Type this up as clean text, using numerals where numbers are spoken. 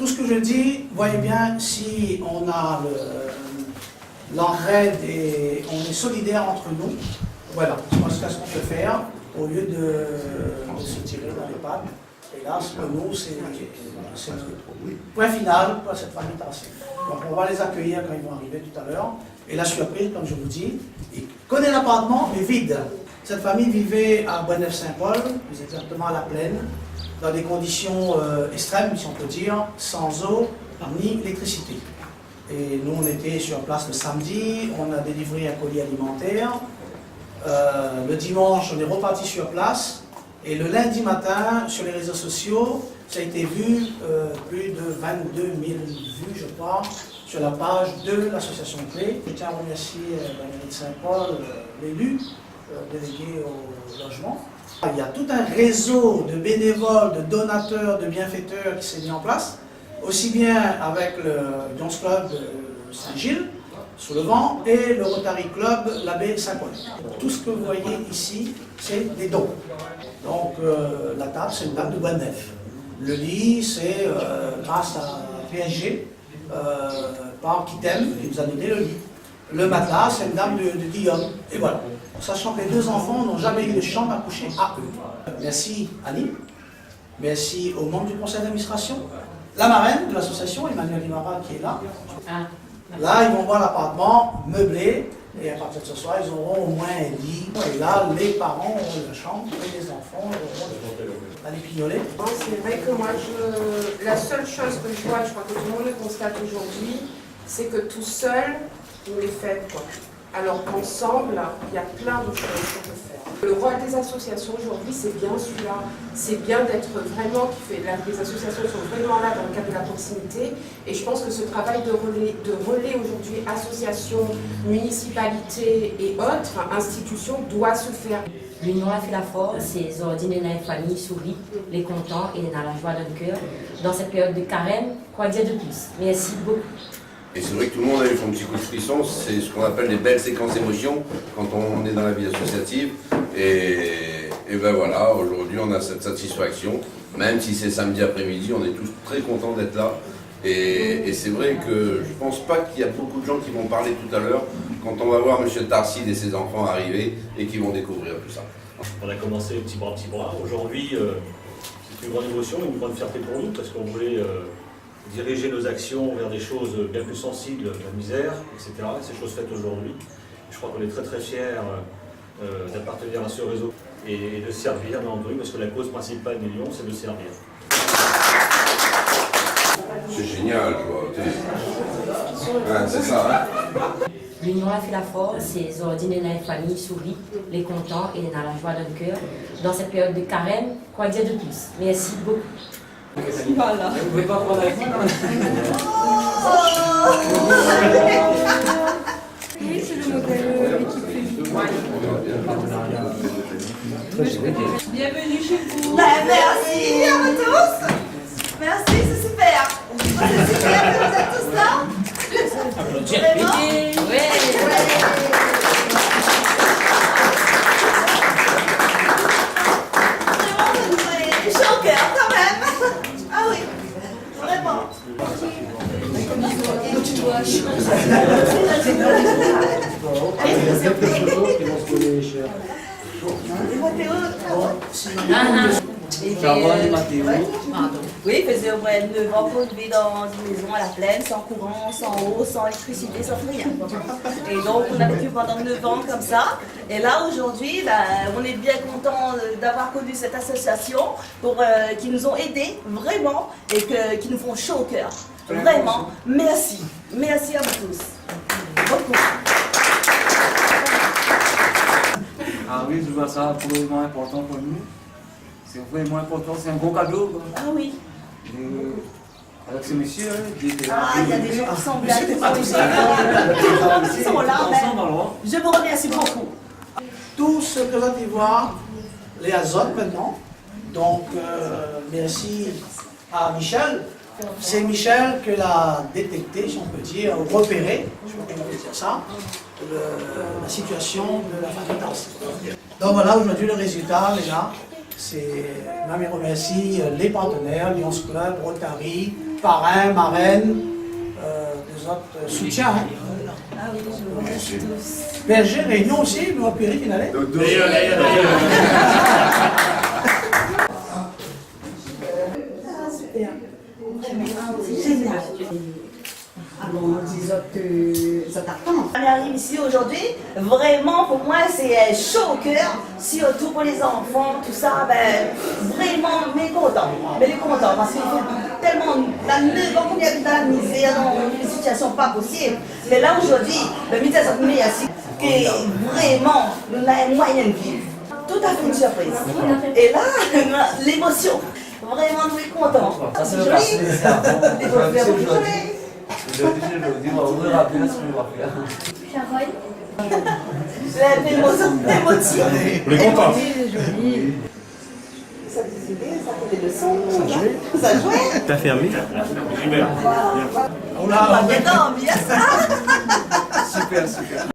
Tout ce que je dis, voyez bien, si on a l'entraide et on est solidaire entre nous, voilà, je pense que ce qu'on peut faire, au lieu de se tirer dans les pattes. Hélas, pour nous, c'est le point final pour cette famille Tarsi. Donc on va les accueillir quand ils vont arriver tout à l'heure. Et la surprise, comme je vous dis, il connaît l'appartement, mais vide. Cette famille vivait à Bonneuf-Saint-Paul, plus exactement à La Plaine, dans des conditions extrêmes, si on peut dire, sans eau ni électricité. Et nous, on était sur place le samedi, on a délivré un colis alimentaire. Le dimanche, on est reparti sur place. Et le lundi matin, sur les réseaux sociaux, ça a été vu, plus de 22 000 vues, je crois, sur la page de l'association Clé. Je tiens à remercier la mairie de Saint-Paul, l'élu, délégué au logement. Il y a tout un réseau de bénévoles, de donateurs, de bienfaiteurs qui s'est mis en place, aussi bien avec le Lions Club Saint-Gilles, sous le vent, et le Rotary Club l'Abbé Saint-Paul. Tout ce que vous voyez ici, c'est des dons. Donc la table, c'est une table de Bonneuf. Le lit, c'est grâce à PSG, par Kitem, qui nous a donné le lit. Le matelas, c'est une dame de Guillaume. Et voilà. Sachant que les deux enfants n'ont jamais eu de chambre à coucher à eux. Merci Annie. Merci aux membres du conseil d'administration. La marraine de l'association, Emmanuel Limara, qui est là. Là, ils vont voir l'appartement meublé. Et à partir de ce soir, ils auront au moins un lit. Et là, les parents auront la chambre et les enfants auront aller pignoler. C'est vrai que moi, la seule chose que je vois, et je crois que tout le monde le constate aujourd'hui, c'est que tout seul, on les fait quoi. Alors qu'ensemble, il y a plein de choses qu'on peut faire. Le rôle des associations aujourd'hui, c'est bien celui-là. C'est bien d'être vraiment, les associations sont vraiment là dans le cadre de la proximité. Et je pense que ce travail de relais aujourd'hui, associations, municipalités et autres institutions, doit se faire. L'union a fait la force, et Zordine et la famille sourient, les contents et dans la joie d'un cœur. Dans cette période de carême, quoi dire de plus? Merci beaucoup. Et c'est vrai que tout le monde a eu son petit coup de frisson, c'est ce qu'on appelle des belles séquences d'émotions quand on est dans la vie associative. Et ben voilà, aujourd'hui on a cette satisfaction, même si c'est samedi après-midi, on est tous très contents d'être là. Et c'est vrai que je ne pense pas qu'il y a beaucoup de gens qui vont parler tout à l'heure quand on va voir M. Tarsid et ses enfants arriver et qui vont découvrir tout ça. On a commencé petit bras. Aujourd'hui, c'est une grande émotion, une grande fierté pour nous parce qu'on voulait diriger nos actions vers des choses bien plus sensibles, la misère, etc. Et ces choses faites aujourd'hui. Je crois qu'on est très très fiers d'appartenir à ce réseau et de servir, bien entendu, parce que la cause principale des Lions, c'est de servir. C'est génial, ouais, c'est ça. Hein. L'union a fait la force, et Zordine et la famille sourient, les contents et dans la joie d'un cœur. Dans cette période de carême, quoi dire de plus? Merci beaucoup. Voilà. Vous pouvez pas prendre avec moi, non? Oui, c'est le modèle équipe. Bienvenue chez vous. Merci à vous tous. Merci, c'est super. C'est super que vous êtes tous là. Vraiment? Oui. Vraiment, vous nous avez chaud au cœur quand même. Ah oui, vraiment. Oui, il faisait au moins 9 ans qu'on vivait dans une maison à La Plaine, sans courant, sans eau, sans électricité, sans rien. Et donc on a vécu pendant 9 ans comme ça. Et là aujourd'hui, on est bien content d'avoir connu cette association qui nous ont aidés vraiment et qui nous font chaud au cœur. Vraiment, merci. Merci à vous tous. Beaucoup. Ah oui, je vois ça vraiment important pour nous. C'est vraiment important, c'est un gros cadeau. Quoi. Ah oui. Et avec ce monsieur, qui était là. Ah, il y a des gens qui sont là, qui sont là. Je vous remercie beaucoup. Tout ce que vous allez voir, les azotes maintenant. Donc, merci à Michel. C'est Michel que l'a détecté, si on peut dire, repéré, je crois qu'on peut dire ça, la situation de la famille Tarsi. Donc voilà, aujourd'hui le résultat est là. C'est, je remercie les partenaires, Lions Club, Rotary parrains, marraines, des autres soutiens. Hein. Ah oui, je vous remercie tous. Berger, Réunion aussi, nous, Péry, finale. Génial. Alors, disons que ça t'attend. On arrive ici aujourd'hui, vraiment pour moi c'est chaud au cœur, surtout pour les enfants, tout ça, ben, vraiment mécontent. Mais les contents parce qu'il faut tellement, dans 9 ans qu'on habite dans la misère, dans une situation pas possible. Mais là aujourd'hui, le ministère de la Santé que vraiment, on a un moyen de vivre. Tout à fait une surprise. Et là, l'émotion, vraiment nous sommes contents. Ça c'est le cas, c'est le cas. Il faut faire beaucoup de l'émotion. On est content. Ça fait des leçons, ça jouait. T'as fermé. On a, Bien, bien ça. Super, super.